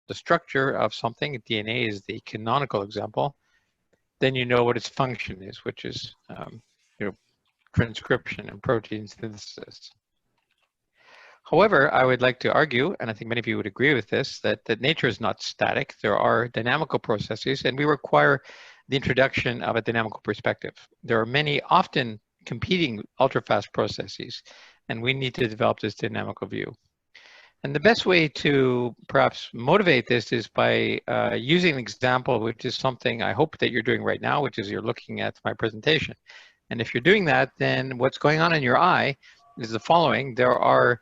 the structure of something, DNA is the canonical example, then you know what its function is, which is transcription and protein synthesis. However, I would like to argue, and I think many of you would agree with this, that nature is not static. There are dynamical processes, and we require the introduction of a dynamical perspective. There are many often competing ultra-fast processes, and we need to develop this dynamical view. And the best way to perhaps motivate this is by using an example, which is something I hope that you're doing right now, which is you're looking at my presentation. And if you're doing that, then what's going on in your eye is the following. There are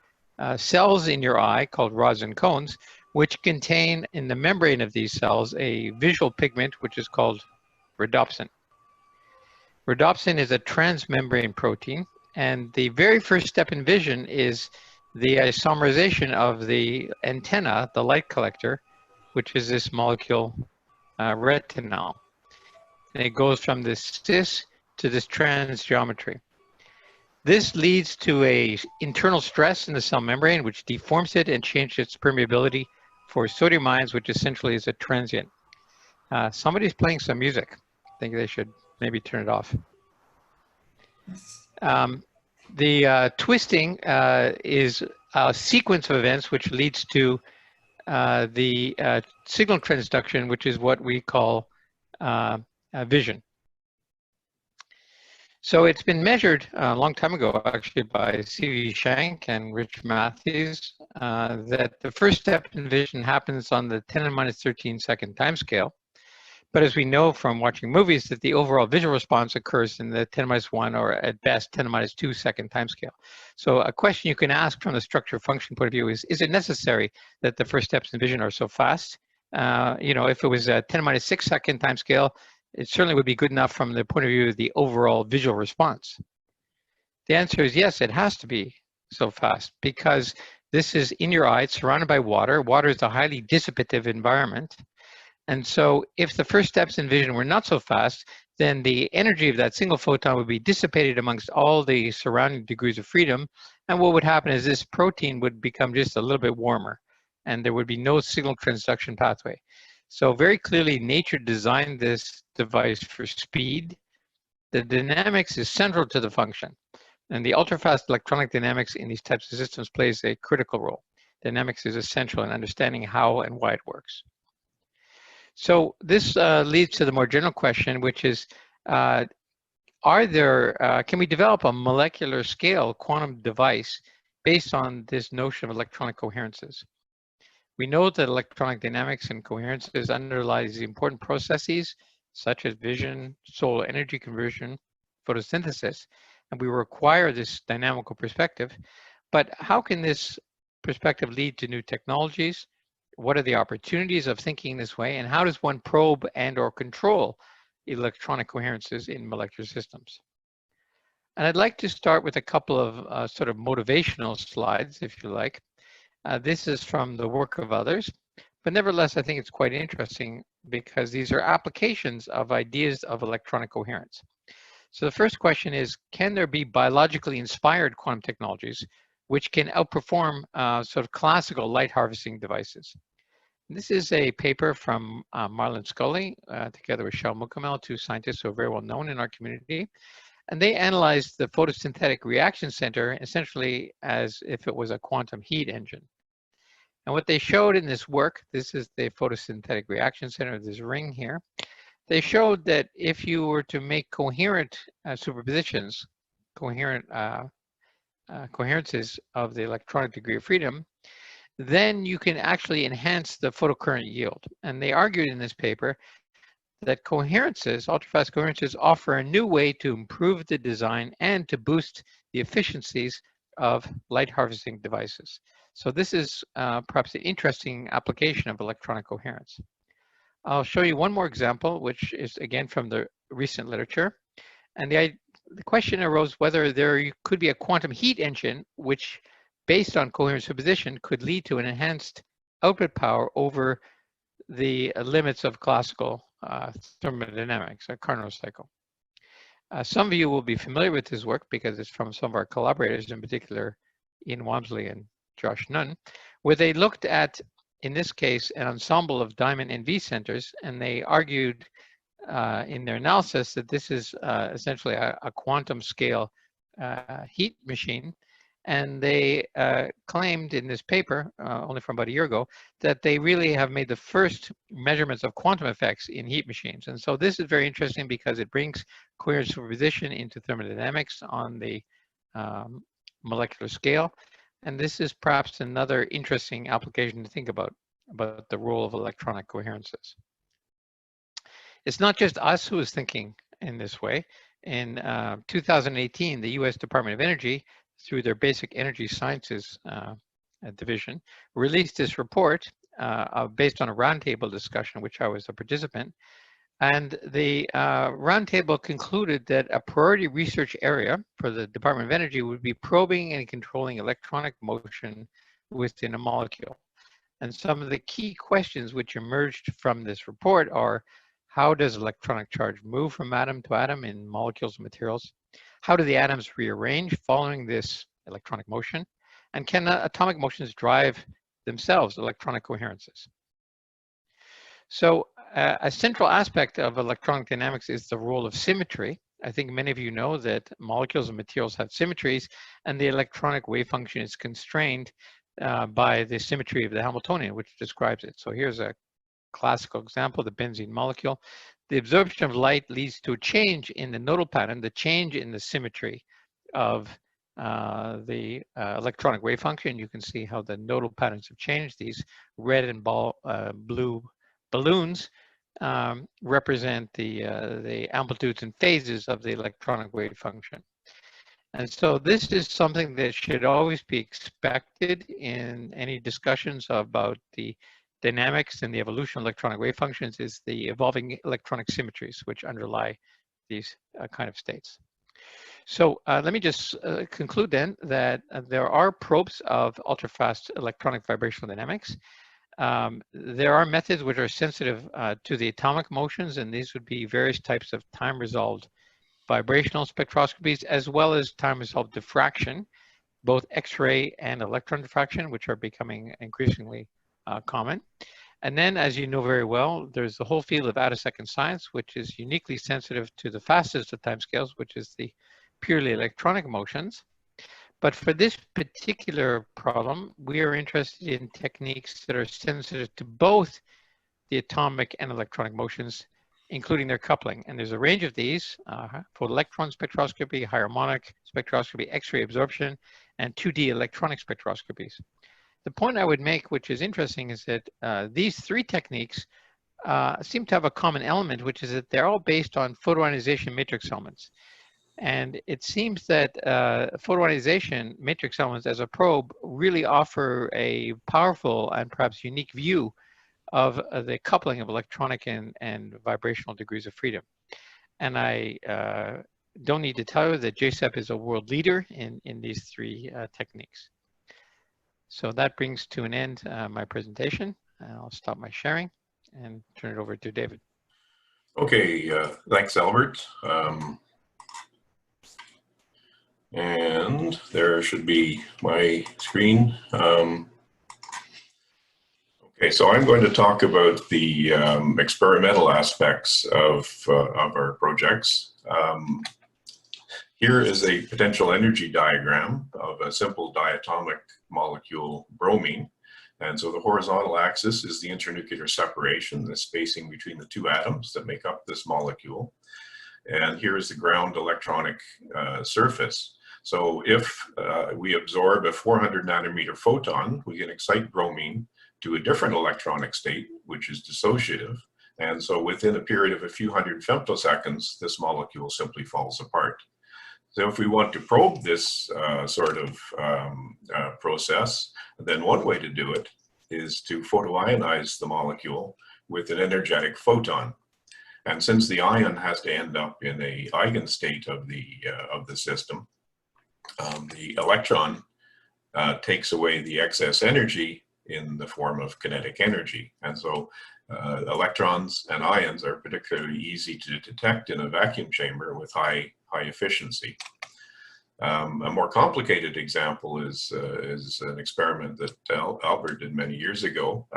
cells in your eye called rods and cones, which contain in the membrane of these cells a visual pigment, which is called rhodopsin. Rhodopsin is a transmembrane protein, and the very first step in vision is the isomerization of the antenna, the light collector, which is this molecule retinal. And it goes from this cis to this trans geometry. This leads to a internal stress in the cell membrane, which deforms it and changes its permeability for sodium ions, which essentially is a transient. Somebody's playing some music. I think they should maybe turn it off. The twisting is a sequence of events which leads to the signal transduction, which is what we call vision. So it's been measured a long time ago, actually, by C.V. Shank and Rich Matthews, that the first step in vision happens on the 10 to the minus 13 second time scale. But as we know from watching movies, that the overall visual response occurs in the 10 to the minus 1 or at best 10 to the minus 2 second time scale. So a question you can ask from the structure function point of view is it necessary that the first steps in vision are so fast? If it was a 10 to the minus 6 second time scale, it certainly would be good enough from the point of view of the overall visual response. The answer is yes, it has to be so fast because this is in your eye, it's surrounded by water. Water is a highly dissipative environment. And so if the first steps in vision were not so fast, then the energy of that single photon would be dissipated amongst all the surrounding degrees of freedom. And what would happen is this protein would become just a little bit warmer and there would be no signal transduction pathway. So very clearly nature designed this device for speed. The dynamics is central to the function. And the ultra-fast electronic dynamics in these types of systems plays a critical role. Dynamics is essential in understanding how and why it works. So this leads to the more general question, which is, can we develop a molecular scale quantum device based on this notion of electronic coherences? We know that electronic dynamics and coherences underlies the important processes such as vision, solar energy conversion, photosynthesis, and we require this dynamical perspective. But how can this perspective lead to new technologies? What are the opportunities of thinking this way, and how does one probe and or control electronic coherences in molecular systems? And I'd like to start with a couple of sort of motivational slides, if you like. This is from the work of others, but nevertheless, I think it's quite interesting because these are applications of ideas of electronic coherence. So the first question is, can there be biologically inspired quantum technologies which can outperform sort of classical light harvesting devices? This is a paper from Marlon Scully, together with Shal Mukamel, two scientists who are very well known in our community. And they analyzed the photosynthetic reaction center essentially as if it was a quantum heat engine. And what they showed in this work, this is the photosynthetic reaction center, this ring here. They showed that if you were to make coherent superpositions, coherences of the electronic degree of freedom, then you can actually enhance the photocurrent yield. And they argued in this paper that coherences, ultrafast coherences, offer a new way to improve the design and to boost the efficiencies of light harvesting devices. So this is perhaps an interesting application of electronic coherence. I'll show you one more example, which is again from the recent literature. And the question arose whether there could be a quantum heat engine, which based on coherent superposition could lead to an enhanced output power over the limits of classical thermodynamics, a Carnot cycle. Some of you will be familiar with this work because it's from some of our collaborators, in particular Ian Walmsley and Josh Nunn, where they looked at in this case, an ensemble of diamond and V centers, and they argued in their analysis that this is essentially a quantum scale heat machine. And they claimed in this paper, only from about a year ago, that they really have made the first measurements of quantum effects in heat machines. And so this is very interesting because it brings coherent superposition into thermodynamics on the molecular scale. And this is perhaps another interesting application to think about the role of electronic coherences. It's not just us who is thinking in this way. In 2018, the US Department of Energy, through their Basic Energy Sciences division, released this report based on a roundtable discussion, which I was a participant. And the roundtable concluded that a priority research area for the Department of Energy would be probing and controlling electronic motion within a molecule. And some of the key questions which emerged from this report are, how does electronic charge move from atom to atom in molecules and materials? How do the atoms rearrange following this electronic motion? And can atomic motions drive themselves electronic coherences? So a central aspect of electronic dynamics is the role of symmetry. I think many of you know that molecules and materials have symmetries, and the electronic wave function is constrained by the symmetry of the Hamiltonian, which describes it. So here's a classical example, the benzene molecule. The absorption of light leads to a change in the nodal pattern, the change in the symmetry of the electronic wave function. You can see how the nodal patterns have changed. These red and blue balloons represent the amplitudes and phases of the electronic wave function. And so this is something that should always be expected in any discussions about the dynamics and the evolution of electronic wave functions, is the evolving electronic symmetries which underlie these kind of states. So let me just conclude then that there are probes of ultrafast electronic vibrational dynamics. There are methods which are sensitive to the atomic motions, and these would be various types of time-resolved vibrational spectroscopies, as well as time-resolved diffraction, both X-ray and electron diffraction, which are becoming increasingly common. And then, as you know very well, there's the whole field of attosecond science, which is uniquely sensitive to the fastest of timescales, which is the purely electronic motions. But for this particular problem, we are interested in techniques that are sensitive to both the atomic and electronic motions, including their coupling. And there's a range of these: photoelectron spectroscopy, harmonic spectroscopy, X-ray absorption, and 2D electronic spectroscopies. The point I would make, which is interesting, is that these three techniques seem to have a common element, which is that they're all based on photoionization matrix elements. And it seems that photoionization matrix elements as a probe really offer a powerful and perhaps unique view of the coupling of electronic and vibrational degrees of freedom. And I don't need to tell you that JCEP is a world leader in these three techniques. So that brings to an end my presentation. I'll stop my sharing and turn it over to David. Okay, thanks, Albert. And there should be my screen. Okay, so I'm going to talk about the experimental aspects of our projects. Here is a potential energy diagram of a simple diatomic molecule, bromine. And so the horizontal axis is the internuclear separation, the spacing between the two atoms that make up this molecule. And here is the ground electronic surface. So if we absorb a 400 nanometer photon, we can excite bromine to a different electronic state, which is dissociative. And so within a period of a few hundred femtoseconds, this molecule simply falls apart. So if we want to probe this sort of process, then one way to do it is to photoionize the molecule with an energetic photon. And since the ion has to end up in a eigenstate of the system, the electron takes away the excess energy in the form of kinetic energy. And so electrons and ions are particularly easy to detect in a vacuum chamber with high efficiency. A more complicated example is an experiment that Albert did many years ago.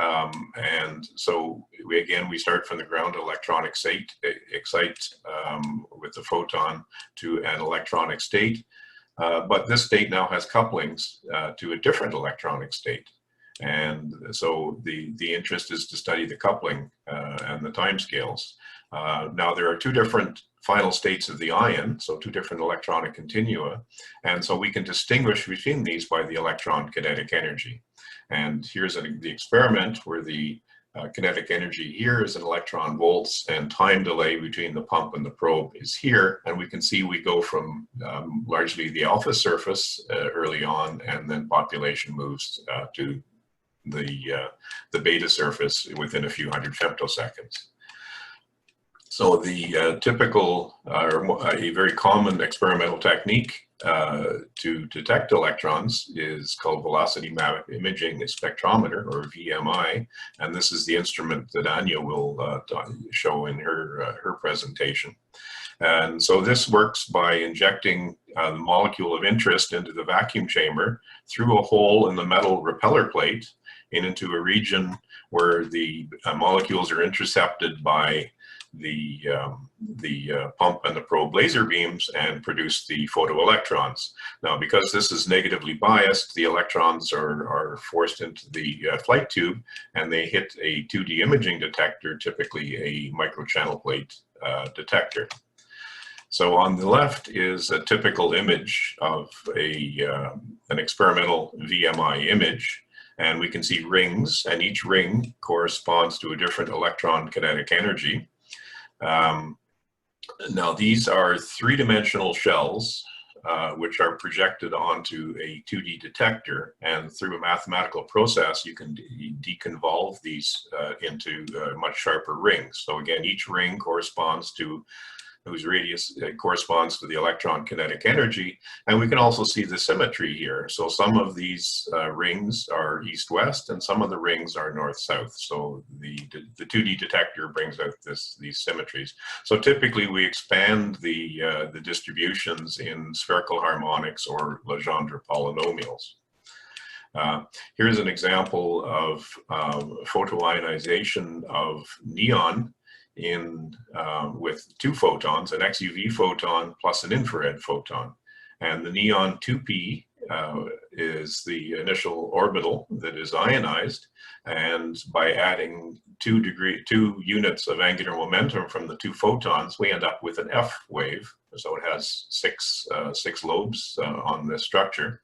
And so we start from the ground electronic state, excite with the photon to an electronic state. But this state now has couplings to a different electronic state. And so the interest is to study the coupling and the timescales. Now there are two different final states of the ion, so two different electronic continua, and so we can distinguish between these by the electron kinetic energy. And here's the experiment where the kinetic energy here is in electron volts, and time delay between the pump and the probe is here, and we can see we go from largely the alpha surface early on, and then population moves to the beta surface within a few hundred femtoseconds. So the typical, a very common experimental technique to detect electrons is called velocity map imaging spectrometer, or VMI, and this is the instrument that Anya will show in her presentation. And so this works by injecting the molecule of interest into the vacuum chamber through a hole in the metal repeller plate and into a region where the molecules are intercepted by the pump and the probe laser beams and produce the photoelectrons. Now, because this is negatively biased, the electrons are forced into the flight tube, and they hit a 2D imaging detector, typically a microchannel plate detector. So on the left is a typical image of an experimental VMI image. And we can see rings, and each ring corresponds to a different electron kinetic energy. Now these are three-dimensional shells which are projected onto a 2D detector, and through a mathematical process you can deconvolve these into much sharper rings. So again, each ring corresponds to whose radius corresponds to the electron kinetic energy, and we can also see the symmetry here. So some of these rings are east-west, and some of the rings are north-south. So the 2D detector brings out these symmetries. So typically we expand the distributions in spherical harmonics or Legendre polynomials. Here's an example of photoionization of neon with two photons, an XUV photon plus an infrared photon. And the neon 2p is the initial orbital that is ionized, and by adding 2 units of angular momentum from the two photons, we end up with an F wave. So it has six lobes on this structure.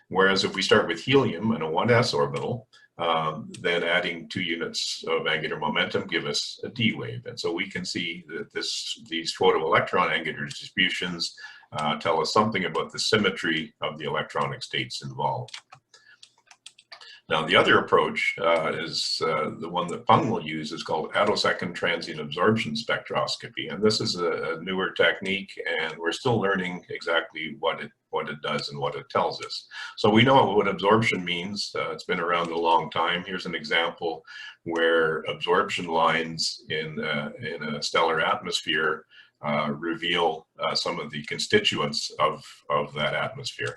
Whereas if we start with helium and a 1s orbital, then adding 2 units of angular momentum give us a D wave. And so we can see that these photoelectron angular distributions tell us something about the symmetry of the electronic states involved. Now the other approach is the one that Peng will use, is called attosecond transient absorption spectroscopy. And this is a newer technique, and we're still learning exactly what it does and what it tells us. So we know what absorption means. It's been around a long time. Here's an example where absorption lines in a stellar atmosphere reveal some of the constituents of that atmosphere.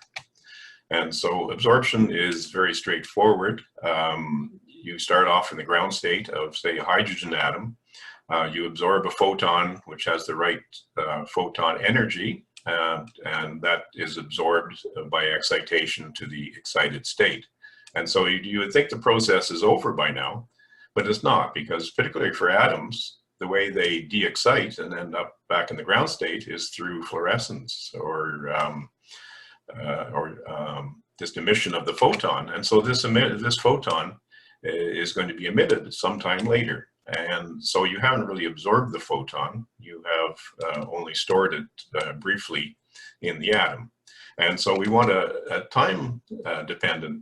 And so absorption is very straightforward. You start off in the ground state of, say, a hydrogen atom. You absorb a photon which has the right photon energy, and that is absorbed by excitation to the excited state. And so you would think the process is over by now, but it's not, because particularly for atoms, the way they de-excite and end up back in the ground state is through fluorescence or this emission of the photon. And so this photon is going to be emitted sometime later. And so you haven't really absorbed the photon, you have only stored it briefly in the atom. And so we want a time-dependent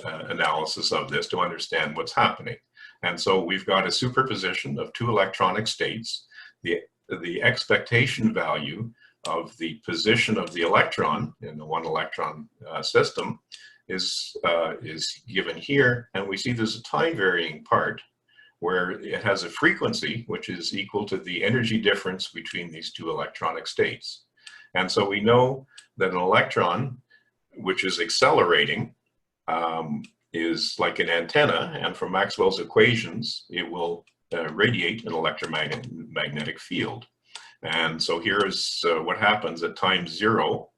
analysis of this to understand what's happening. And so we've got a superposition of two electronic states. The expectation value of the position of the electron in the one electron system is given here, and we see there's a time varying part where it has a frequency which is equal to the energy difference between these two electronic states. And so we know that an electron, which is accelerating, is like an antenna, and from Maxwell's equations, it will radiate an electromagnetic field. And so here's what happens at time 0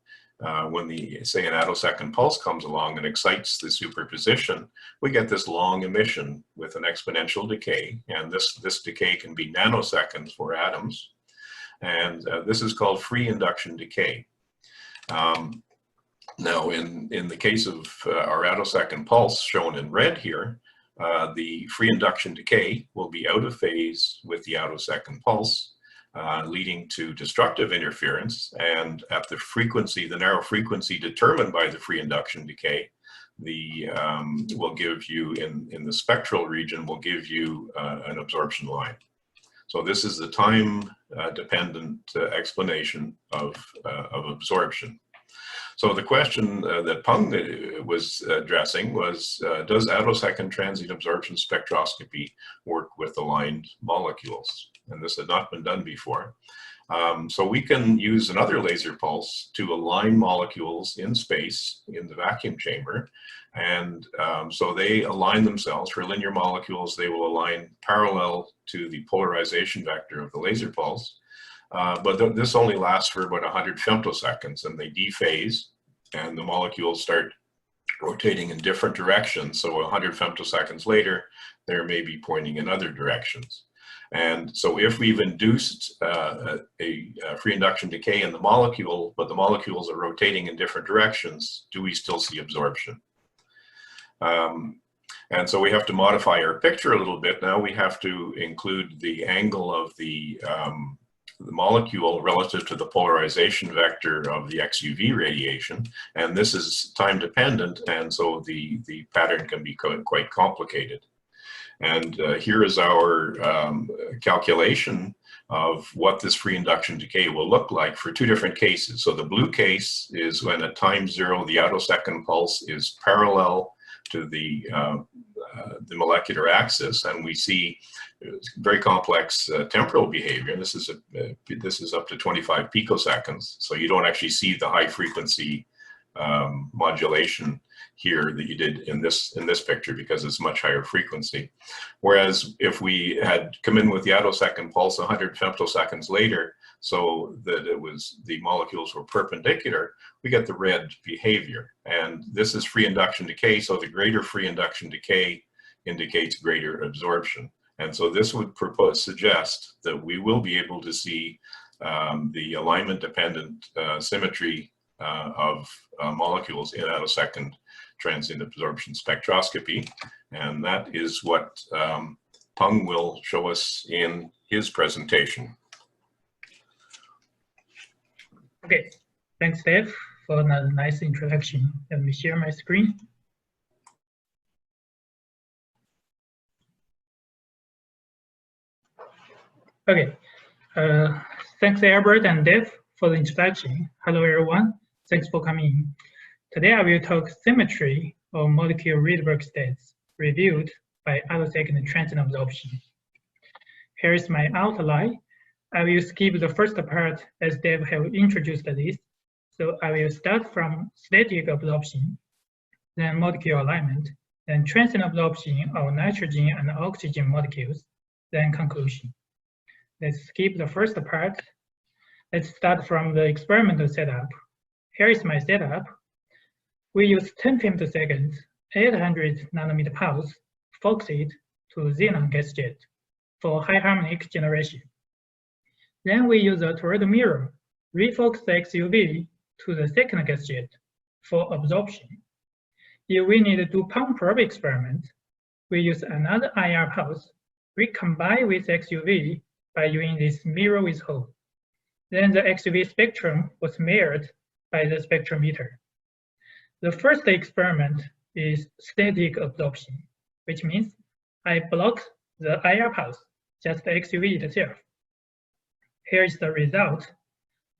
when say an attosecond pulse comes along and excites the superposition. We get this long emission with an exponential decay, and this decay can be nanoseconds for atoms. And this is called free induction decay. Now, in the case of our attosecond pulse shown in red here, the free induction decay will be out of phase with the attosecond pulse, leading to destructive interference. And at the frequency, the narrow frequency determined by the free induction decay, will give you, in the spectral region, will give you an absorption line. So this is the time-dependent explanation of absorption. So the question that Peng was addressing was, does attosecond transient absorption spectroscopy work with aligned molecules? And this had not been done before. So we can use another laser pulse to align molecules in space in the vacuum chamber. And so they align themselves. For linear molecules, they will align parallel to the polarization vector of the laser pulse. But this only lasts for about 100 femtoseconds, and they dephase, and the molecules start rotating in different directions. So 100 femtoseconds later, they may be pointing in other directions. And so if we've induced a free induction decay in the molecule, but the molecules are rotating in different directions, do we still see absorption? And so we have to modify our picture a little bit. Now we have to include the angle of the molecule relative to the polarization vector of the XUV radiation. And this is time dependent, and so the pattern can be quite complicated. And here is our calculation of what this free induction decay will look like for two different cases. So the blue case is when at time 0, the attosecond pulse is parallel to the molecular axis, and we see very complex temporal behavior. This is up to 25 picoseconds, so you don't actually see the high frequency modulation here that you did in this picture, because it's much higher frequency. Whereas if we had come in with the attosecond pulse 100 femtoseconds later, so that the molecules were perpendicular, we get the red behavior. And this is free induction decay, so the greater free induction decay indicates greater absorption. And so this would suggest that we will be able to see the alignment-dependent symmetry of molecules in attosecond transient absorption spectroscopy. And that is what Peng will show us in his presentation. Okay, thanks, Dave, for a nice introduction. Let me share my screen. Okay, thanks, Albert and Dave, for the introduction. Hello, everyone. Thanks for coming. Today, I will talk symmetry of molecule Rydberg states reviewed by attosecond transient absorption. Here is my outline. I will skip the first part as Dave have introduced this. So I will start from static absorption, then molecule alignment, then transient absorption of nitrogen and oxygen molecules, then conclusion. Let's skip the first part. Let's start from the experimental setup. Here is my setup. We use 10 femtoseconds, 800 nanometer pulse, focused to xenon gas jet for high harmonic generation. Then we use a toroidal mirror, refocus the XUV to the second gas jet for absorption. If we need to do pump probe experiment, we use another IR pulse, recombine with XUV by using this mirror with hole. Then the XUV spectrum was measured by the spectrometer. The first experiment is static absorption, which means I block the IR pulse, just the XUV itself. Here is the result.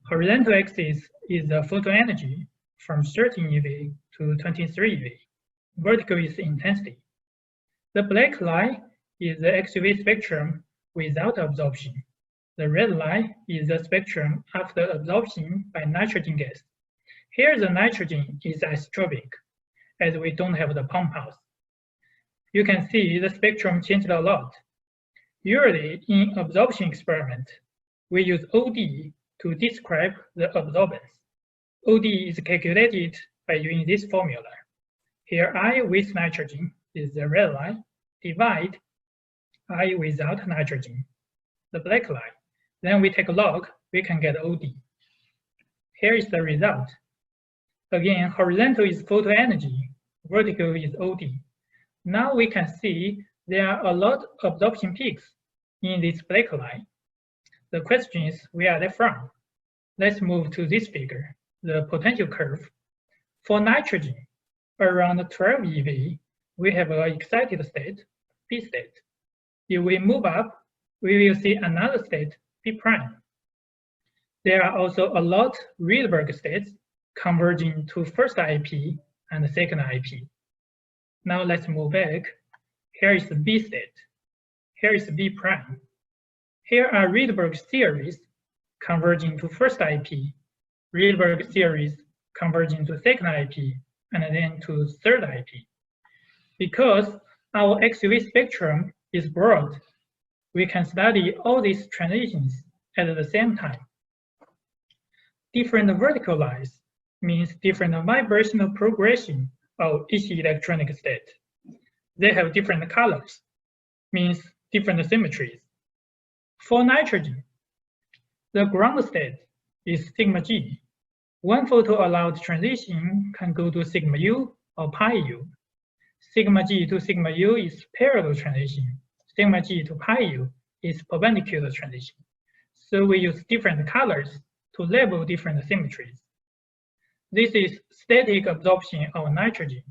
Horizontal axis is the photon energy from 13 eV to 23 eV. Vertical is intensity. The black line is the XUV spectrum without absorption. The red line is the spectrum after absorption by nitrogen gas. Here the nitrogen is isotropic, as we don't have the pump house. You can see the spectrum changed a lot. Usually in absorption experiment, we use OD to describe the absorbance. OD is calculated by using this formula. Here I with nitrogen is the red line, divide I without nitrogen, the black line. Then we take a log, we can get OD. Here is the result. Again, horizontal is photoenergy, vertical is OD. Now we can see there are a lot of absorption peaks in this black line. The question is, where are they from? Let's move to this figure, the potential curve. For nitrogen, around 12 eV, we have an excited state, P state. If we move up, we will see another state, P prime. There are also a lot Rydberg states converging to first IP and second IP. Now let's move back. Here is the B state. Here is B prime. Here are Rydberg series converging to first IP, Rydberg series converging to second IP, and then to third IP. Because our XUV spectrum is broad, we can study all these transitions at the same time. Different vertical lines means different vibrational progression of each electronic state. They have different colors, means different symmetries. For nitrogen, the ground state is sigma G. One photo-allowed transition can go to sigma U or pi U. Sigma G to sigma U is parallel transition. Sigma G to pi U is perpendicular transition. So we use different colors to label different symmetries. This is static absorption of nitrogen.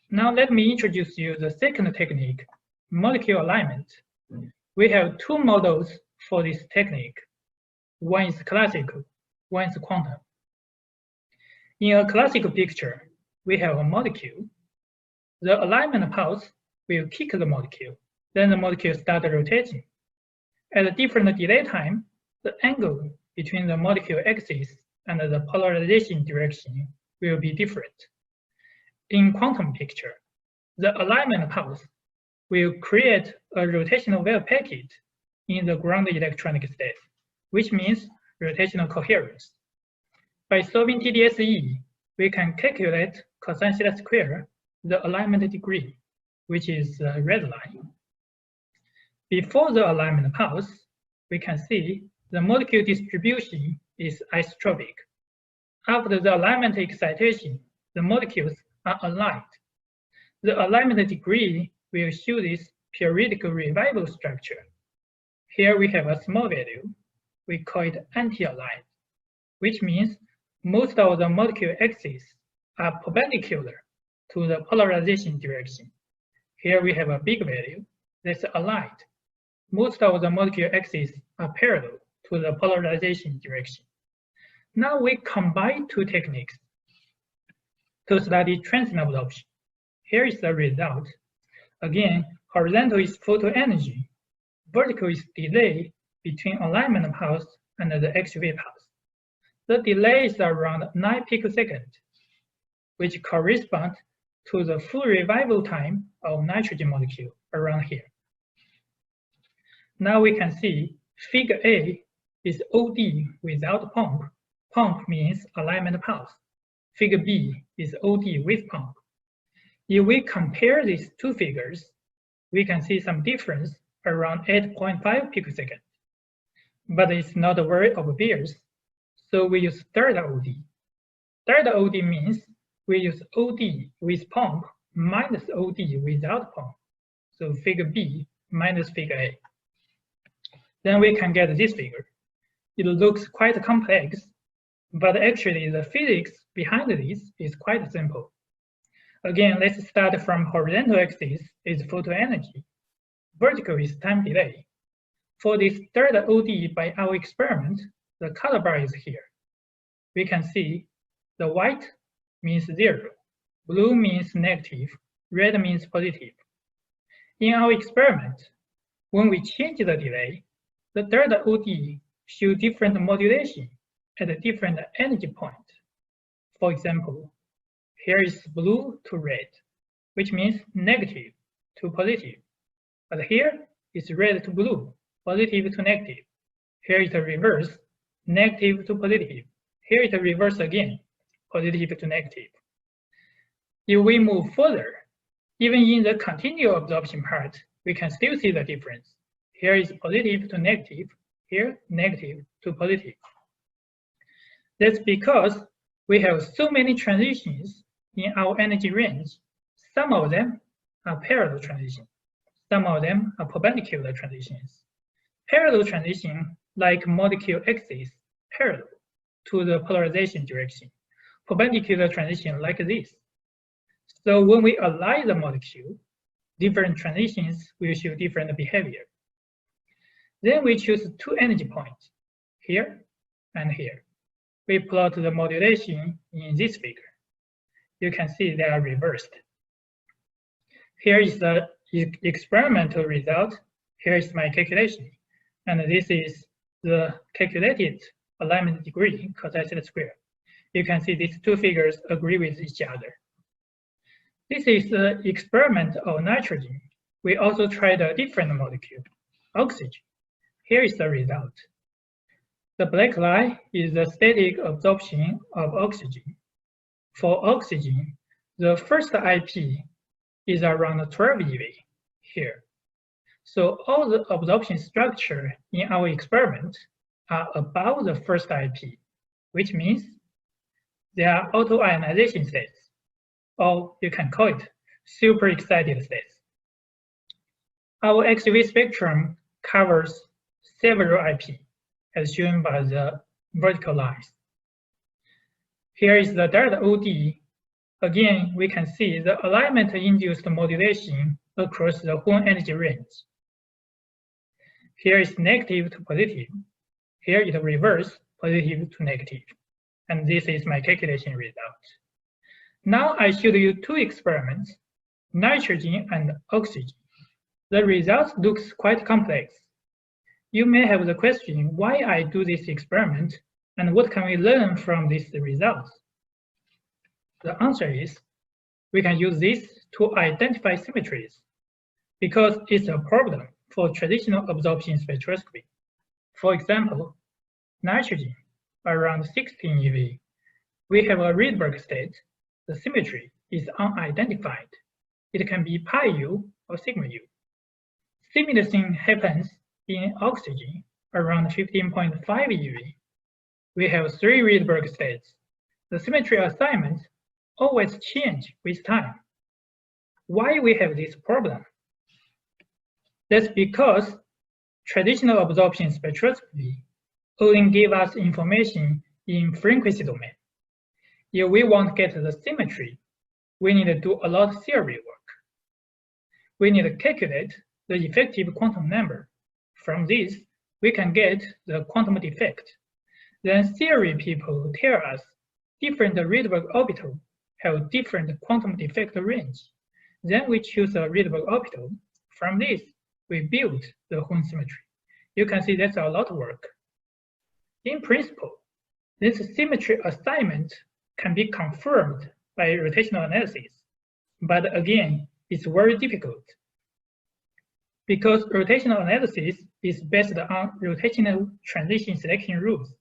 Now let me introduce you the second technique, molecule alignment. We have two models for this technique. One is classical, one is quantum. In a classical picture, we have a molecule. The alignment pulse will kick the molecule. Then the molecule starts rotating. At a different delay time, the angle between the molecule axis and the polarization direction will be different. In quantum picture, the alignment pulse will create a rotational wave packet in the ground electronic state, which means rotational coherence. By solving TDSE, we can calculate cosine theta square, the alignment degree, which is the red line. Before the alignment pulse, we can see the molecule distribution is isotropic. After the alignment excitation, the molecules are aligned. The alignment degree will show this periodical revival structure. Here we have a small value. We call it anti-aligned, which means most of the molecule axes are perpendicular to the polarization direction. Here we have a big value that's aligned. Most of the molecule axes are parallel to the polarization direction. Now we combine two techniques to study transient absorption. Here is the result. Again, horizontal is photoenergy. Vertical is delay between alignment pulse and the XUV pulse. The delay is around 9 picoseconds, which corresponds to the full revival time of nitrogen molecule around here. Now we can see figure A is OD without pump. Pump means alignment pulse. Figure B is OD with pump. If we compare these two figures, we can see some difference around 8.5 picoseconds. But it's not very obvious, so we use third OD. Third OD means we use OD with pump minus OD without pump. So figure B minus figure A. Then we can get this figure. It looks quite complex, but actually the physics behind this is quite simple. Again, let's start from horizontal axis is photoenergy. Vertical is time delay. For this third OD by our experiment, the color bar is here. We can see the white means 0, blue means negative, red means positive. In our experiment, when we change the delay, the third OD show different modulation at a different energy point. For example, here is blue to red, which means negative to positive. But here is red to blue, positive to negative. Here is the reverse, negative to positive. Here is the reverse again, positive to negative. If we move further, even in the continual absorption part, we can still see the difference. Here is positive to negative, here negative to positive. That's because we have so many transitions in our energy range. Some of them are parallel transitions. Some of them are perpendicular transitions. Parallel transition, like molecule axis, parallel to the polarization direction. Perpendicular transition like this. So when we align the molecule, different transitions will show different behavior. Then we choose two energy points, here and here. We plot the modulation in this figure. You can see they are reversed. Here is the experimental result. Here is my calculation. And this is the calculated alignment degree, cosine square. You can see these two figures agree with each other. This is the experiment of nitrogen. We also tried a different molecule, oxygen. Here is the result. The black line is the static absorption of oxygen. For oxygen, the first IP is around 12 eV here. So all the absorption structure in our experiment are above the first IP, which means they are auto-ionization states, or you can call it super excited states. Our XUV spectrum covers several IP, as shown by the vertical lines. Here is the delta OD. Again, we can see the alignment-induced modulation across the whole energy range. Here is negative to positive. Here is the reverse, positive to negative. And this is my calculation result. Now I showed you two experiments, nitrogen and oxygen. The result looks quite complex. You may have the question why I do this experiment and what can we learn from these results? The answer is we can use this to identify symmetries because it's a problem for traditional absorption spectroscopy. For example, nitrogen around 16 eV, we have a Rydberg state. The symmetry is unidentified. It can be pi U or sigma U. Similar thing happens in oxygen around 15.5 eV. We have 3 Rydberg states. The symmetry assignments always change with time. Why we have this problem? That's because traditional absorption spectroscopy only give us information in frequency domain. If we want to get the symmetry, we need to do a lot of theory work. We need to calculate the effective quantum number. From this, we can get the quantum defect. Then theory people tell us different Rydberg orbital have different quantum defect range. Then we choose a Rydberg orbital. From this, we build the whole symmetry. You can see that's a lot of work. In principle, this symmetry assignment can be confirmed by rotational analysis. But again, it's very difficult because rotational analysis is based on rotational transition selection rules,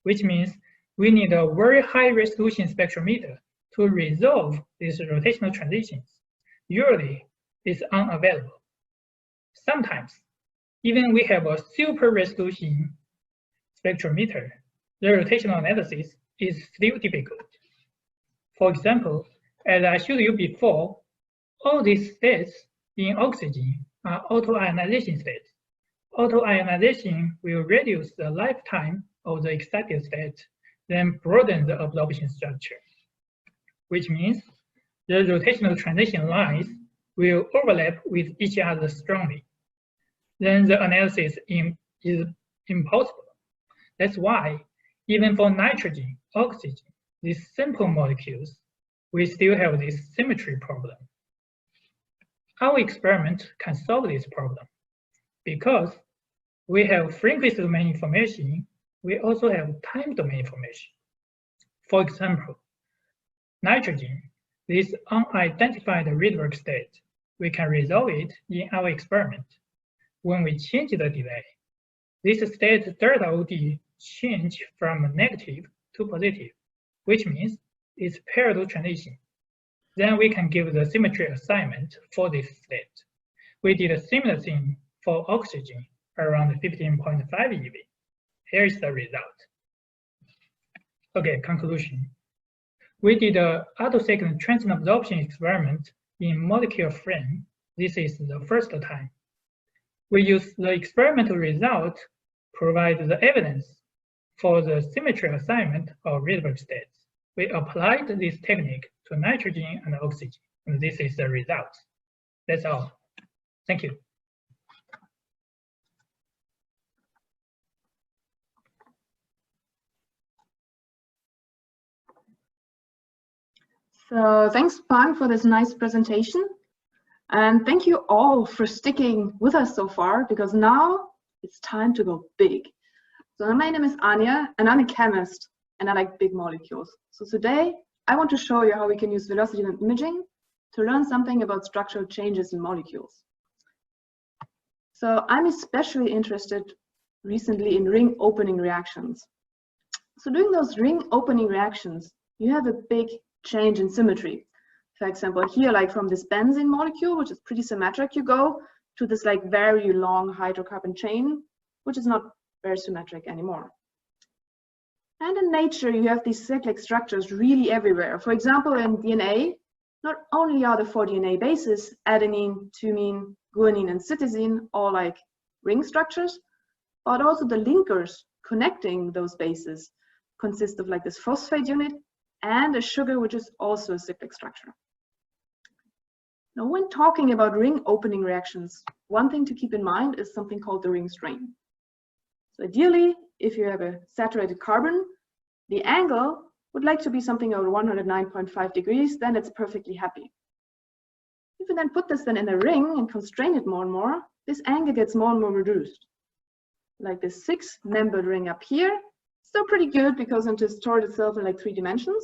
which means we need a very high resolution spectrometer to resolve these rotational transitions. Usually, it's unavailable. Sometimes, even we have a super resolution spectrometer, the rotational analysis is still difficult. For example, as I showed you before, all these states in oxygen are auto-ionization states. Auto-ionization will reduce the lifetime of the excited state, then broaden the absorption structure, which means the rotational transition lines will overlap with each other strongly. Then the analysis is impossible. That's why, even for nitrogen, oxygen, these simple molecules, we still have this symmetry problem. Our experiment can solve this problem because we have frequency domain information. We also have time domain information. For example, nitrogen, this unidentified Rydberg state, we can resolve it in our experiment. When we change the delay, this state delta OD change from negative to positive, which means it's paired transition. Then we can give the symmetry assignment for this state. We did a similar thing for oxygen around 15.5 eV. Here is the result. Okay, conclusion. We did an attosecond transient absorption experiment in molecular frame. This is the first time. We use the experimental result provide the evidence for the symmetry assignment of Rydberg states. We applied this technique to nitrogen and oxygen, and this is the result. That's all. Thank you. So thanks, Pang, for this nice presentation. And thank you all for sticking with us so far, because now it's time to go big. So my name is Anya, and I'm a chemist, and I like big molecules. So today, I want to show you how we can use velocity imaging to learn something about structural changes in molecules. So I'm especially interested recently in ring opening reactions. So doing those ring opening reactions, you have a big change in symmetry. For example, here, like from this benzene molecule, which is pretty symmetric, you go to this like very long hydrocarbon chain, which is not very symmetric anymore. And in nature, you have these cyclic structures really everywhere. For example, in DNA, not only are the 4 DNA bases, adenine, thymine, guanine, and cytosine, all like ring structures, but also the linkers connecting those bases consist of like this phosphate unit and a sugar, which is also a cyclic structure. Now, when talking about ring opening reactions, one thing to keep in mind is something called the ring strain. So ideally, if you have a saturated carbon, the angle would like to be something over 109.5 degrees, then it's perfectly happy. If you then put this then in a ring and constrain it more and more, this angle gets more and more reduced. Like this 6-membered ring up here, still pretty good because it has stored itself in like 3 dimensions.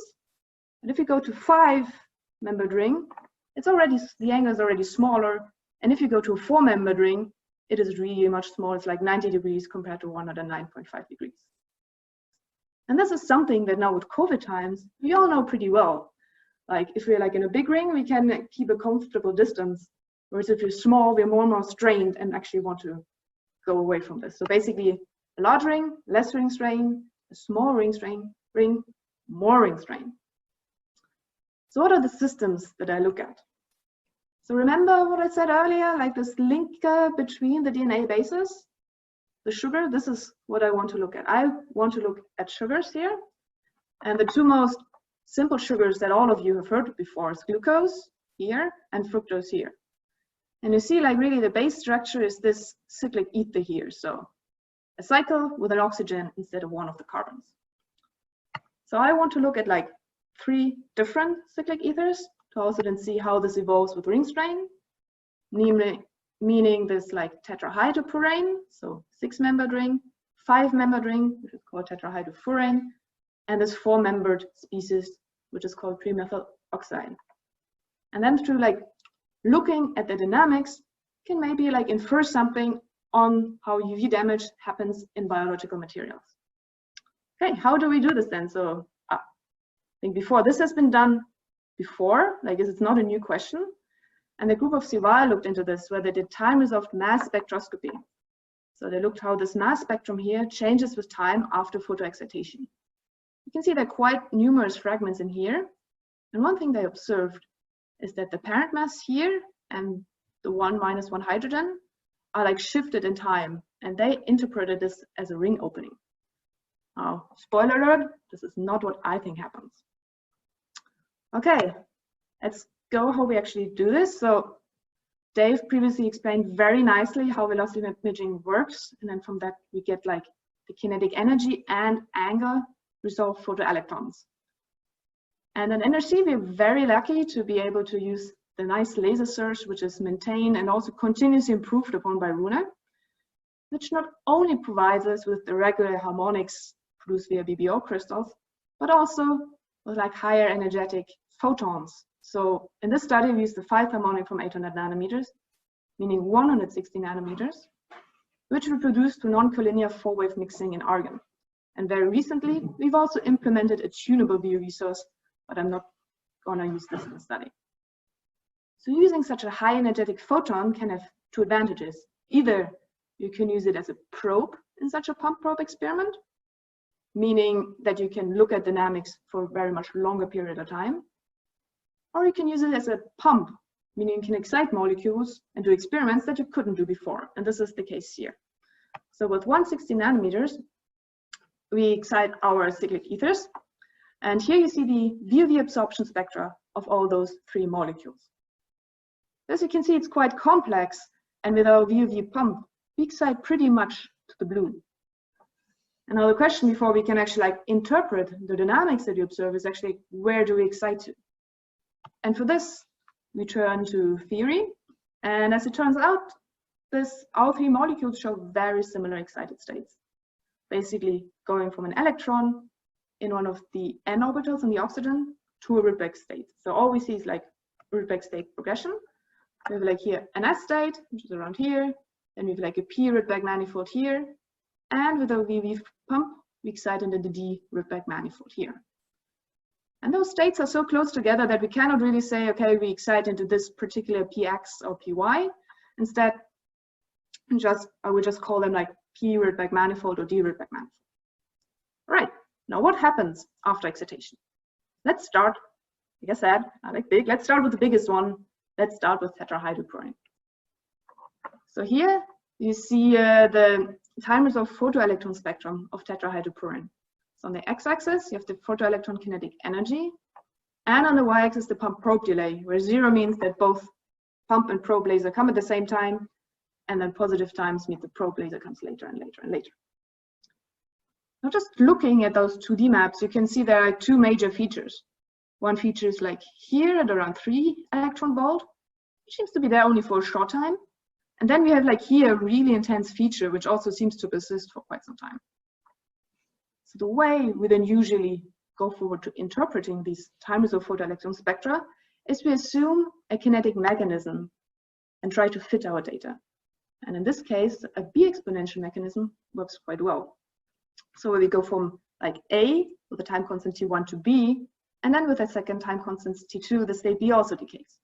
And if you go to 5-membered ring, the angle is already smaller. And if you go to a 4-membered ring, it is really much smaller. It's like 90 degrees compared to 109.5 degrees. And this is something that now with COVID times, we all know pretty well. Like if we're like in a big ring, we can keep a comfortable distance. Whereas if you're small, we're more and more strained and actually want to go away from this. So basically a large ring, less ring strain, a small ring strain, more ring strain. So what are the systems that I look at? So remember what I said earlier, like this linker between the DNA bases, the sugar, this is what I want to look at. I want to look at sugars here. And the 2 most simple sugars that all of you have heard before is glucose here and fructose here. And you see like really the base structure is this cyclic ether here. So a cycle with an oxygen instead of one of the carbons. So I want to look at like 3 different cyclic ethers to also then see how this evolves with ring strain, meaning this like tetrahydropurane, so 6-membered ring, 5-membered ring, which is called tetrahydrofurane, and this 4-membered species, which is called premethyl oxide. And then through like looking at the dynamics, can maybe like infer something on how UV damage happens in biological materials. Okay, how do we do this then? So I think before this has been done before, like it's not a new question. And the group of CY looked into this, where they did time-resolved mass spectroscopy. So they looked how this mass spectrum here changes with time after photoexcitation. You can see there are quite numerous fragments in here. And one thing they observed is that the parent mass here and the 1 - 1 hydrogen are like shifted in time, and they interpreted this as a ring opening. Now, spoiler alert, this is not what I think happens. Okay, let's go how we actually do this. So Dave previously explained very nicely how velocity imaging works, and then from that we get like the kinetic energy and angle resolved photoelectrons. And in NRC, we're very lucky to be able to use the nice laser search, which is maintained and also continuously improved upon by Rune. which not only provides us with the regular harmonics produced via BBO crystals, but also with like higher energetic photons. So in this study, we used the 5th harmonic from 800 nanometers, meaning 160 nanometers, which we produced through non-collinear 4-wave mixing in argon. And very recently, we've also implemented a tunable VOV source, but I'm not gonna use this in the study. So using such a high energetic photon can have two advantages. Either you can use it as a probe in such a pump probe experiment, meaning that you can look at dynamics for a very much longer period of time, or you can use it as a pump, meaning you can excite molecules and do experiments that you couldn't do before. And this is the case here. So with 160 nanometers, we excite our cyclic ethers. And here you see the VOV absorption spectra of all those 3 molecules. As you can see, it's quite complex. And with our VOV pump, we excite pretty much to the blue. And now the question before we can actually like interpret the dynamics that you observe is actually, where do we excite to? And for this, we turn to theory. And as it turns out, all 3 molecules show very similar excited states. Basically going from an electron in one of the n orbitals in the oxygen to a Rydberg state. So all we see is like Rydberg state progression. We have like here an S state, which is around here. Then we have like a P Rydberg manifold here. And with our VOV pump, we excite into the D Rydberg manifold here. And those states are so close together that we cannot really say, okay, we excite into this particular PX or PY. Instead, I would just call them like P Rydberg manifold or D Rydberg manifold. All right, now what happens after excitation? Let's start, like I said, I like big. Let's start with the biggest one. Let's start with tetrahydropurin. So here you see the timers of photoelectron spectrum of tetrahydropurin. So on the x-axis, you have the photoelectron kinetic energy, and on the y-axis, the pump probe delay, where 0 means that both pump and probe laser come at the same time, and then positive times mean the probe laser comes later and later and later. Now just looking at those 2D maps, you can see there are 2 major features. One feature is like here at around 3 electron volt, which seems to be there only for a short time. And then we have like here a really intense feature, which also seems to persist for quite some time. So the way we then usually go forward to interpreting these timers of photoelectron spectra is we assume a kinetic mechanism and try to fit our data. And in this case, a B exponential mechanism works quite well. So we go from like A with a time constant T1 to B, and then with a second time constant T2, the state B also decays.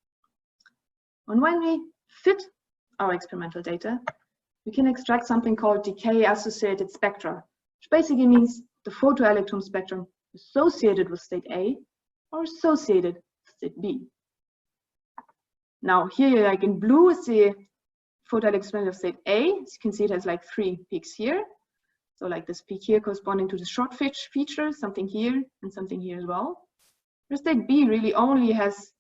And when we fit our experimental data, we can extract something called decay-associated spectra, which basically means the photoelectron spectrum associated with state A or associated with state B. Now here, like in blue, is the photoelectron of state A. As you can see, it has like 3 peaks here. So like this peak here corresponding to the short feature, something here and something here as well. Whereas state B really only has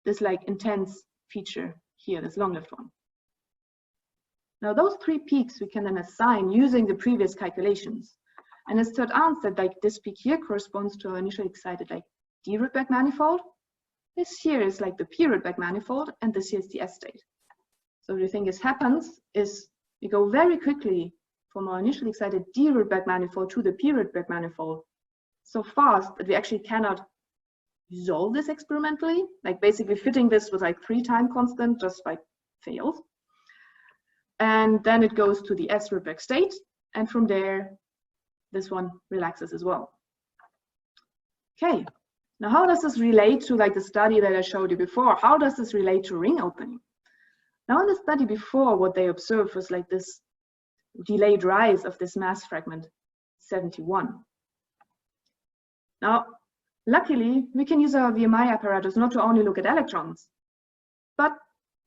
this like intense feature here, this long-lived one. Now those 3 peaks we can then assign using the previous calculations. And it's turned out that like this peak here corresponds to our initially excited like D Rydberg manifold. This here is like the P Rydberg manifold, and this here is the S state. So what you think happens is we go very quickly from our initially excited D Rydberg manifold to the P Rydberg manifold so fast that we actually cannot resolve this experimentally. Like basically fitting this with like 3 time constant just like fails. And then it goes to the S Rydberg state, and from there this one relaxes as well. Okay, now how does this relate to like the study that I showed you before? How does this relate to ring opening? Now in the study before, what they observed was like this delayed rise of this mass fragment 71. Now, luckily, we can use our VMI apparatus not to only look at electrons, but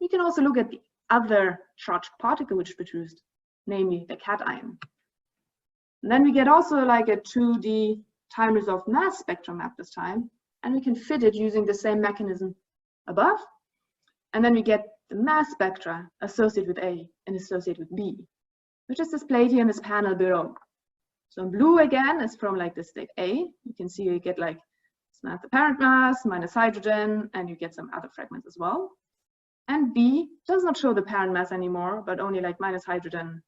we can also look at the other charged particle which produced, namely the cation. And then we get also like a 2D time resolved mass spectrum map this time, and we can fit it using the same mechanism above. And then we get the mass spectra associated with A and associated with B, which is displayed here in this panel below. So in blue again is from like the state A. You can see you get like the parent mass minus hydrogen, and you get some other fragments as well. And B does not show the parent mass anymore, but only like minus hydrogen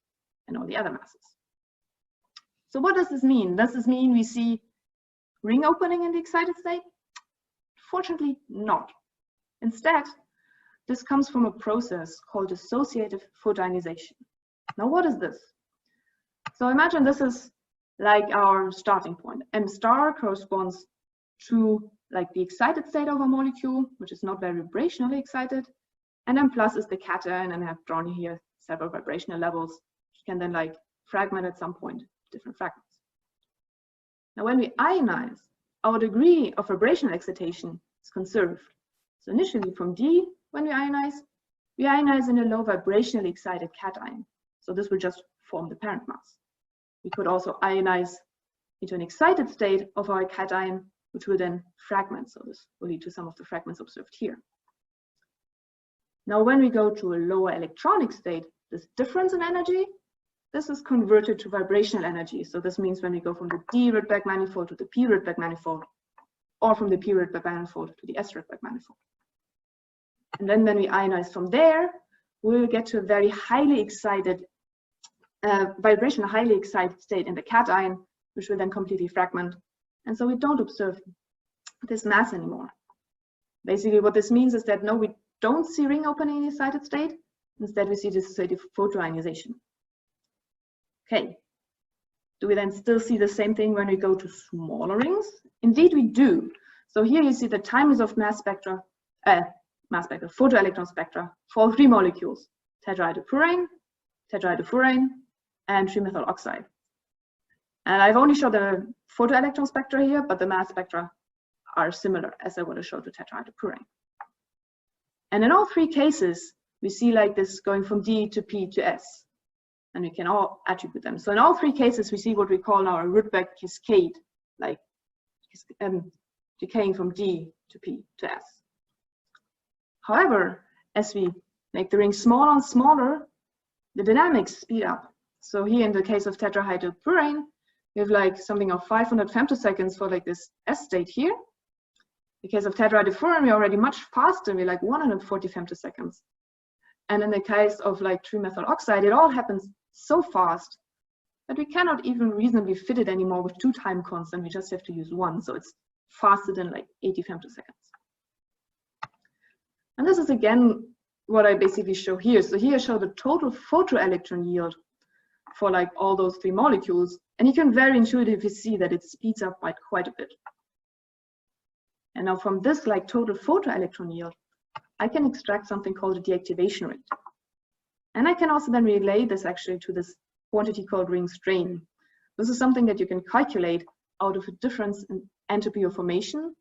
and all the other masses. So what does this mean? Does this mean we see ring opening in the excited state? Fortunately not. Instead, this comes from a process called associative photoionization. Now what is this? So imagine this is like our starting point. M star corresponds to like the excited state of a molecule, which is not very vibrationally excited. And M plus is the cation, and I have drawn here several vibrational levels. You can then like fragment at some point, different fragments. Now when we ionize, our degree of vibrational excitation is conserved. So initially from D, when we ionize in a low vibrationally excited cation. So this will just form the parent mass. We could also ionize into an excited state of our cation, which will then fragment. So this will lead to some of the fragments observed here. Now, when we go to a lower electronic state, this difference in energy, this is converted to vibrational energy. So this means when we go from the D Rydberg manifold to the P Rydberg manifold, or from the P Rydberg manifold to the S Rydberg manifold. And then when we ionize from there, we'll get to a very highly excited, vibration highly excited state in the cation, which will then completely fragment. And so we don't observe this mass anymore. Basically, what this means is that no, we don't see ring opening in the excited state. Instead, we see dissociative photoionization. Okay. Do we then still see the same thing when we go to smaller rings? Indeed, we do. So here you see the time-resolved mass spectra, photoelectron spectra for 3 molecules: tetrahydropurane, tetrahydrofurane, and 3-methyl oxide. And I've only showed the photoelectron spectra here, but the mass spectra are similar as I would have showed the tetrahydropurane. And in all 3 cases, we see like this going from D to P to S, and we can all attribute them. So in all 3 cases, we see what we call now a Rydberg cascade, like decaying from D to P to S. However, as we make the ring smaller and smaller, the dynamics speed up. So here in the case of tetrahydropurane, we have like something of 500 femtoseconds for like this S state here. In the case of tetrahydrofurane, we're already much faster, we're like 140 femtoseconds. And in the case of like 3-methyl oxide, it all happens so fast that we cannot even reasonably fit it anymore with 2 time constants. We just have to use 1. So it's faster than like 80 femtoseconds. And this is again what I basically show here. So here I show the total photoelectron yield for like all those 3 molecules. And you can very intuitively see that it speeds up by quite a bit. And now from this like total photoelectron yield, I can extract something called a deactivation rate. And I can also then relate this actually to this quantity called ring strain. This is something that you can calculate out of a difference in entropy of formation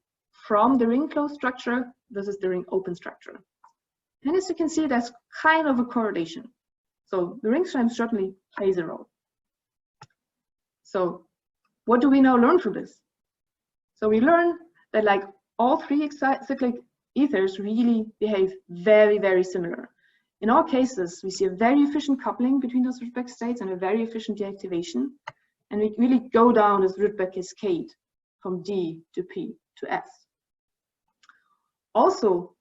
from the ring closed structure versus the ring open structure. And as you can see, there's kind of a correlation. So the ring strain certainly plays a role. So what do we now learn from this? So we learn that like all 3 cyclic ethers really behave very, very similar. In all cases, we see a very efficient coupling between those Rydberg states and a very efficient deactivation. And we really go down this Rydberg cascade from D to P to S. Also,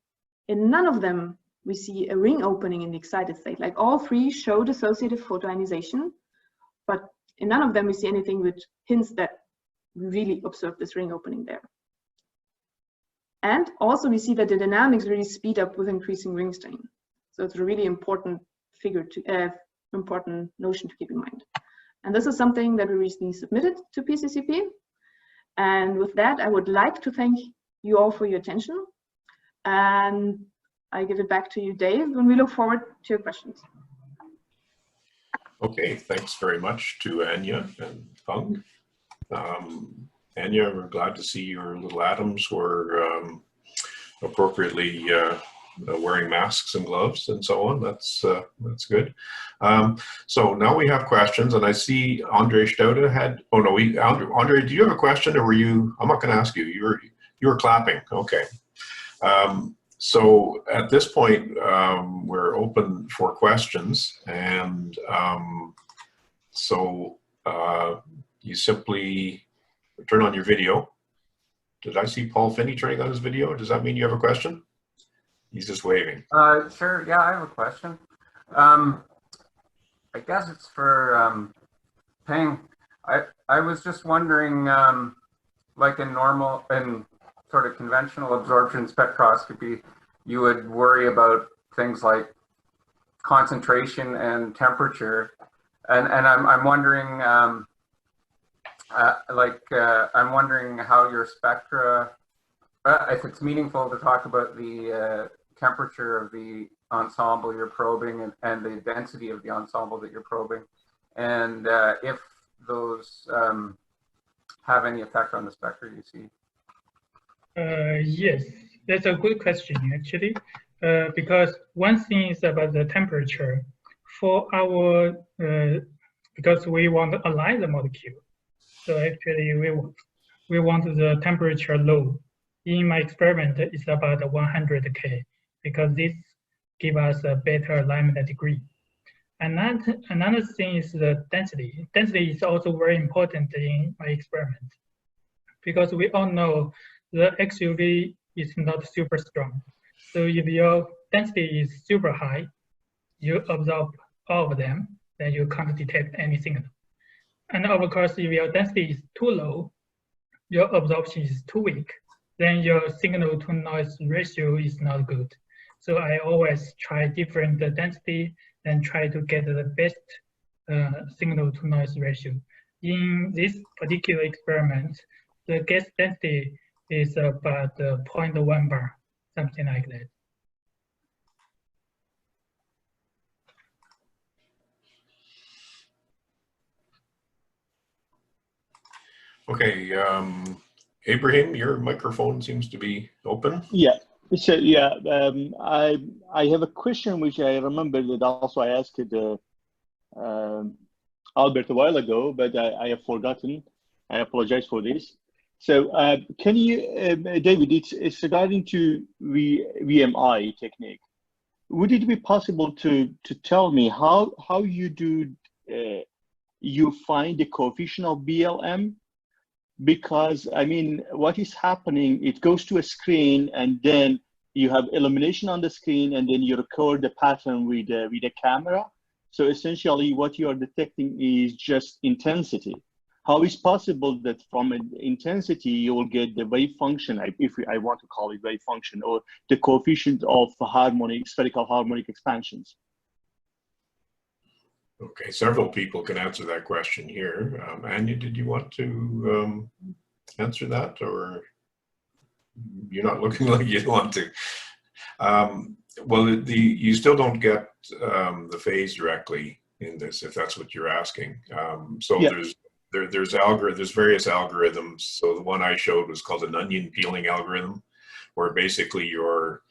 in none of them, we see a ring opening in the excited state. Like all 3 show dissociative photoionization, but in none of them we see anything which hints that we really observe this ring opening there. And also we see that the dynamics really speed up with increasing ring strain. So it's a really important important notion to keep in mind. And this is something that we recently submitted to PCCP. And with that, I would like to thank you all for your attention. And I give it back to you, Dave, and we look forward to your questions. Okay, thanks very much to Anya and Fung. Anya, we're glad to see your little atoms were appropriately wearing masks and gloves and so on. That's good. So now we have questions, and I see Andre Staude had. Oh no, Andre, do you have a question, or were you? I'm not going to ask you. You were clapping. Okay. So at this point, we're open for questions, and you simply turn on your video. Did I see Paul Finney turning on his video? Does that mean you have a question? He's just waving. Sure, yeah, I have a question. I guess it's for Ping. I was just wondering, like in sort of conventional absorption spectroscopy, you would worry about things like concentration and temperature, and I'm wondering, I'm wondering how your spectra, if it's meaningful to talk about the temperature of the ensemble you're probing and the density of the ensemble that you're probing, and if those have any effect on the spectra you see. Yes, that's a good question actually, because one thing is about the temperature. For our, because we want to align the molecule, so actually we want the temperature low. In my experiment, it's about 100 K, because this gives us a better alignment degree. And another thing is the density. Density is also very important in my experiment, because we all know the XUV is not super strong. So if your density is super high, you absorb all of them, then you can't detect any signal. And of course, if your density is too low, your absorption is too weak, then your signal to noise ratio is not good. So I always try different density and try to get the best signal to noise ratio. In this particular experiment, the gas density is about 0.1 bar, something like that. Okay, Ibrahim, your microphone seems to be open. Yeah. So yeah, I have a question which I remember that also I asked Albert a while ago, but I have forgotten. I apologize for this. So can you, David, it's regarding to VMI technique. Would it be possible to tell me how you do you find the coefficient of BLM? Because I mean, what is happening, it goes to a screen and then you have illumination on the screen and then you record the pattern with a camera. So essentially what you are detecting is just intensity. How is possible that from an intensity you will get the wave function, if I want to call it wave function, or the coefficient of spherical harmonic expansions? Okay, several people can answer that question here. Anya, did you want to answer that, or you're not looking like you want to? Well, you still don't get the phase directly in this, if that's what you're asking. So yeah. There's various algorithms. So the one I showed was called an onion peeling algorithm, where basically you're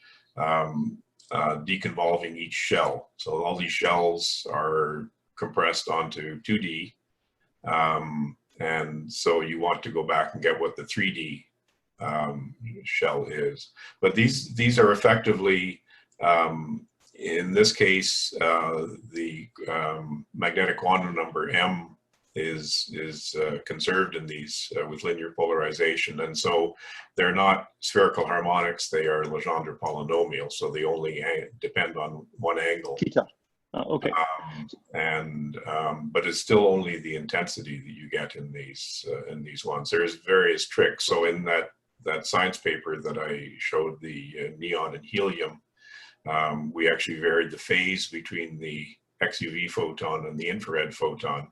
deconvolving each shell. So all these shells are compressed onto 2D, and so you want to go back and get what the 3D shell is. But these are effectively, in this case, the magnetic quantum number M is conserved in these with linear polarization, and so they're not spherical harmonics, they are Legendre polynomials, so they only depend on one angle. Theta. Okay. But it's still only the intensity that you get in these ones. There's various tricks. So in that science paper that I showed, the neon and helium, we actually varied the phase between the XUV photon and the infrared photon.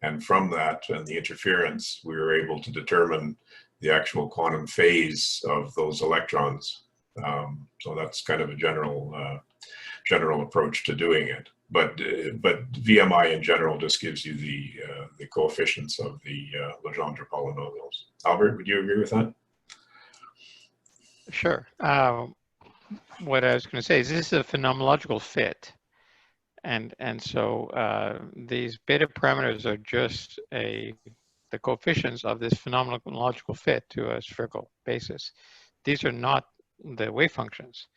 And from that and the interference, we were able to determine the actual quantum phase of those electrons. So that's kind of a general approach to doing it. But VMI in general just gives you the coefficients of the Legendre polynomials. Albert, would you agree with that? Sure. What I was going to say is this is a phenomenological fit. And so these beta parameters are just the coefficients of this phenomenological fit to a spherical basis. These are not the wave functions.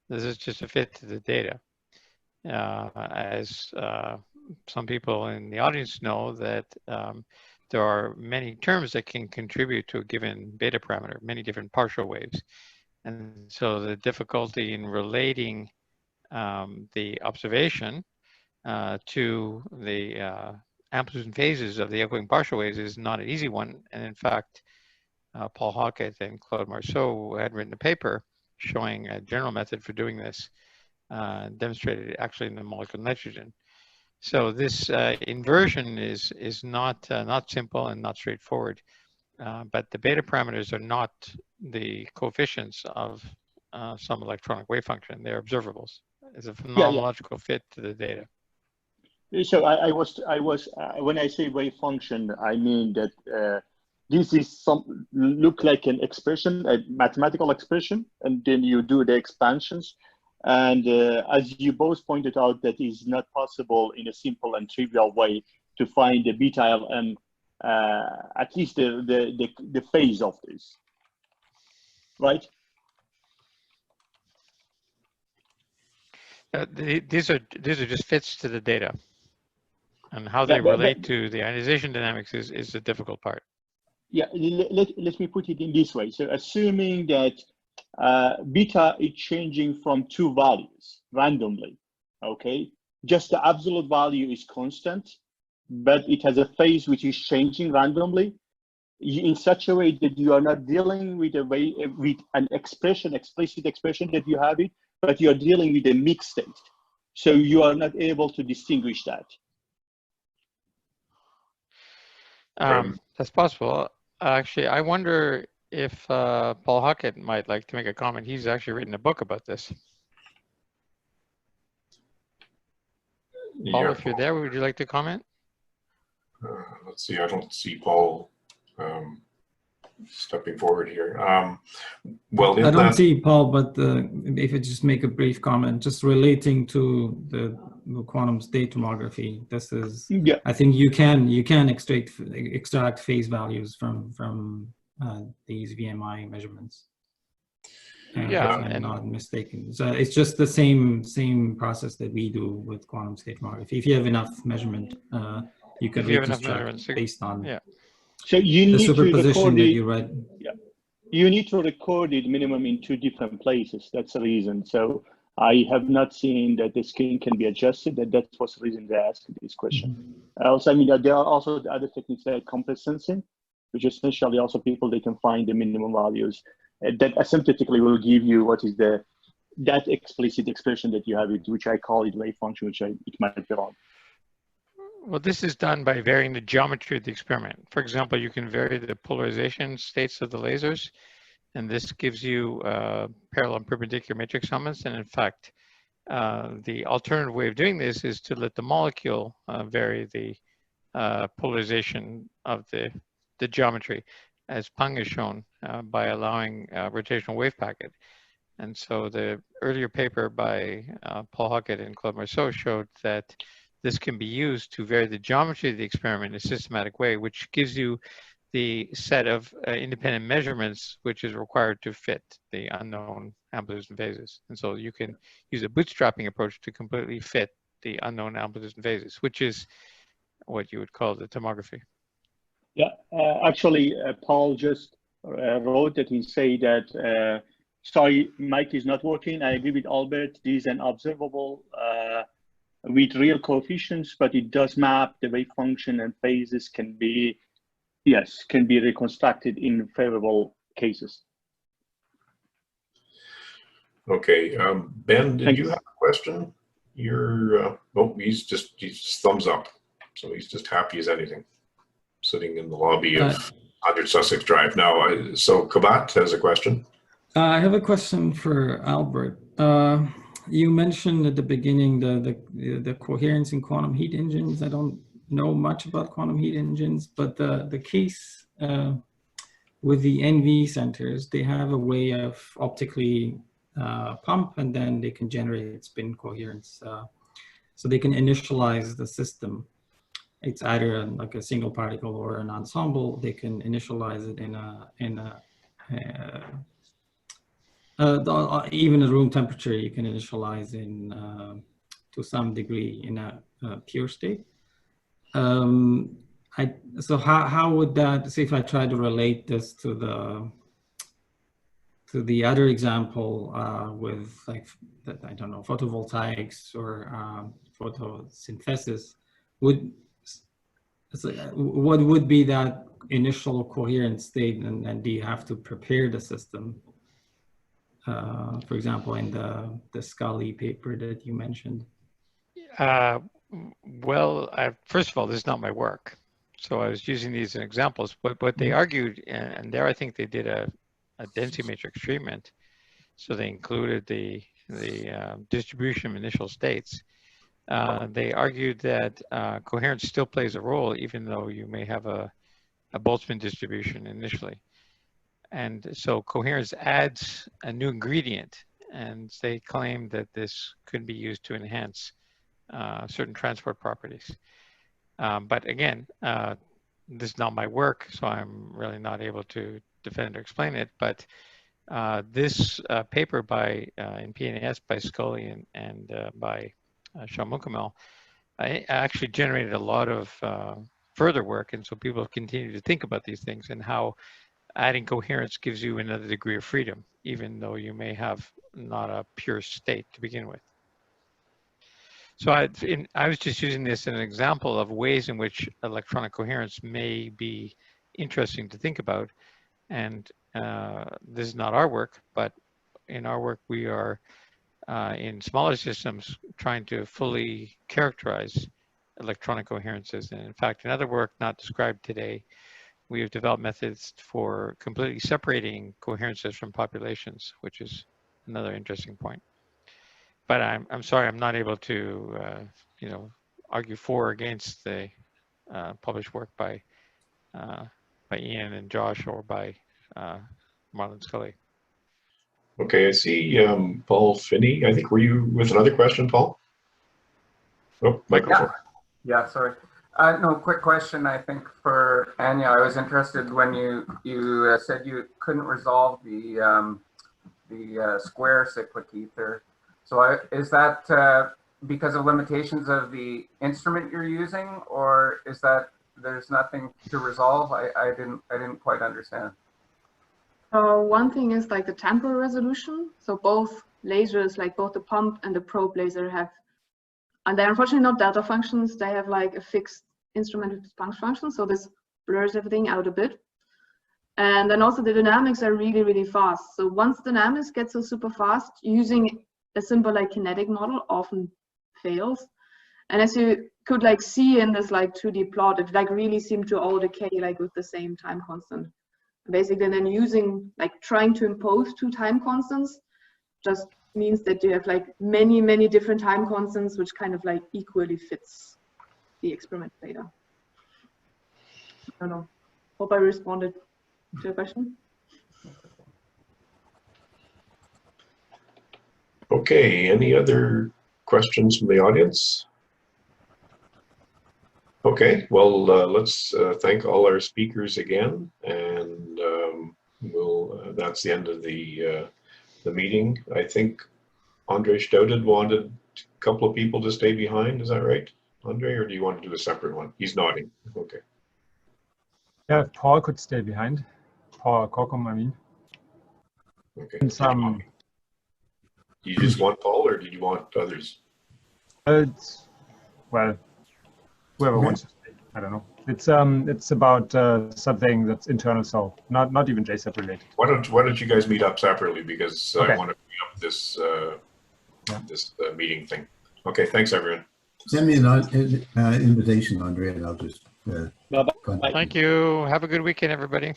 This is just a fit to the data. As some people in the audience know, that there are many terms that can contribute to a given beta parameter, many different partial waves. And so the difficulty in relating the observation to the amplitudes and phases of the outgoing partial waves is not an easy one. And in fact, Paul Hockett and Claude Marceau had written a paper showing a general method for doing this, demonstrated actually in the molecule nitrogen. So this inversion is not simple and not straightforward, but the beta parameters are not the coefficients of some electronic wave function. They're observables. It's a phenomenological fit to the data. So I was when I say wave function, I mean that this is look like an expression, a mathematical expression, and then you do the expansions. And as you both pointed out, that is not possible in a simple and trivial way to find the beta LM, at least the phase of this, right? These are just fits to the data, and how they relate to the ionization dynamics is the difficult part. Yeah, let me put it in this way. So assuming that beta is changing from two values randomly, okay? Just the absolute value is constant, but it has a phase which is changing randomly in such a way that you are not dealing with an expression, explicit expression that you have it, but you are dealing with a mixed state. So you are not able to distinguish that. That's possible. Actually, I wonder if Paul Hockett might like to make a comment. He's actually written a book about this. Paul, if you're there, would you like to comment? Let's see, I don't see Paul stepping forward here. Well, I don't see Paul, but if I just make a brief comment, just relating to the quantum state tomography. This is, I think you can extract phase values from these VMI measurements. If I'm not mistaken. So it's just the same process that we do with quantum state tomography. If you have enough measurement, you can reconstruct based on so you the need superposition to that you read. Yeah, you need to record it minimum in 2 different places. That's the reason. So I have not seen that the screen can be adjusted. That was the reason they asked this question. Also, I mean, there are also the other techniques like complex sensing, which essentially also people, they can find the minimum values that asymptotically will give you what is that explicit expression that you have it, which I call it wave function, which it might be wrong. Well, this is done by varying the geometry of the experiment. For example, you can vary the polarization states of the lasers, and this gives you parallel and perpendicular matrix elements. And in fact, the alternative way of doing this is to let the molecule vary the polarization of the geometry, as Peng has shown, by allowing rotational wave packet. And so the earlier paper by Paul Hockett and Claude Marceau showed that this can be used to vary the geometry of the experiment in a systematic way, which gives you the set of independent measurements which is required to fit the unknown amplitudes and phases. And so you can use a bootstrapping approach to completely fit the unknown amplitudes and phases, which is what you would call the tomography. Yeah, actually, Paul just wrote that he said that, sorry, mic is not working. I agree with Albert. This is an observable with real coefficients, but it does map the wave function, and phases can be, yes, can be reconstructed in favorable cases. Okay, Ben, did you have a question? You're, oh, he's just thumbs up. So he's just happy as anything, sitting in the lobby of 100 Sussex Drive. Now, so Kabat has a question. I have a question for Albert. You mentioned at the beginning the coherence in quantum heat engines. I don't know much about quantum heat engines, but the case with the NV centers, they have a way of optically pump, and then they can generate spin coherence. So they can initialize the system. It's either like a single particle or an ensemble. They can initialize it even at room temperature. You can initialize in to some degree in a pure state. So how would that? See, if I try to relate this to the other example with, like, I don't know, photovoltaics or photosynthesis, what would be that initial coherent state, and do you have to prepare the system? For example, in the Scully paper that you mentioned. Well, first of all, this is not my work, so I was using these as examples. But what they argued, and there I think they did a density matrix treatment, so they included the distribution of initial states. They argued that coherence still plays a role, even though you may have a Boltzmann distribution initially. And so coherence adds a new ingredient, and they claim that this could be used to enhance certain transport properties. But again, this is not my work, so I'm really not able to defend or explain it. But this paper by in PNAS by Scully and by Shamukamel actually generated a lot of further work, and so people continue to think about these things and how adding coherence gives you another degree of freedom, even though you may have not a pure state to begin with. So I was just using this as an example of ways in which electronic coherence may be interesting to think about. And this is not our work, but in our work, we are in smaller systems trying to fully characterize electronic coherences. And in fact, in other work not described today, we have developed methods for completely separating coherences from populations, which is another interesting point. But I'm sorry, I'm not able to argue for or against the published work by Ian and Josh or by Marlon Scully. Okay, I see Paul Finney. I think, were you with another question, Paul? Oh, microphone. Yeah, sorry. No, quick question, I think, for Anya. I was interested when you said you couldn't resolve the square cyclic ether. So is that because of limitations of the instrument you're using, or is that there's nothing to resolve? I didn't quite understand. One thing is like the temporal resolution. So both lasers, like both the pump and the probe laser have, and they're unfortunately not delta functions. They have like a fixed instrument with punch function. So this blurs everything out a bit. And then also the dynamics are really, really fast. So once dynamics get so super fast, using a simple like kinetic model often fails. And as you could like see in this like 2D plot, it like really seemed to all decay like with the same time constant. Basically then using like trying to impose two time constants just means that you have like many, many different time constants which kind of like equally fits the experiment data. I don't know. Hope I responded to your question. Okay, any other questions from the audience? Okay, well, let's thank all our speakers again, and that's the end of the meeting. I think Andre Stouted wanted a couple of people to stay behind. Is that right, Andre, or do you want to do a separate one? He's nodding. Okay. Yeah, Paul could stay behind. Paul Kokum, I mean. Okay. And some. You just want Paul, or did you want others? Well, whoever wants to speak. I don't know. It's about something that's internal, so not even JCEP related. Why don't you guys meet up separately, because okay. I want to bring up this this meeting thing. Okay, thanks everyone. Send me an invitation, Andre, and I'll just. Thank you. Have a good weekend, everybody.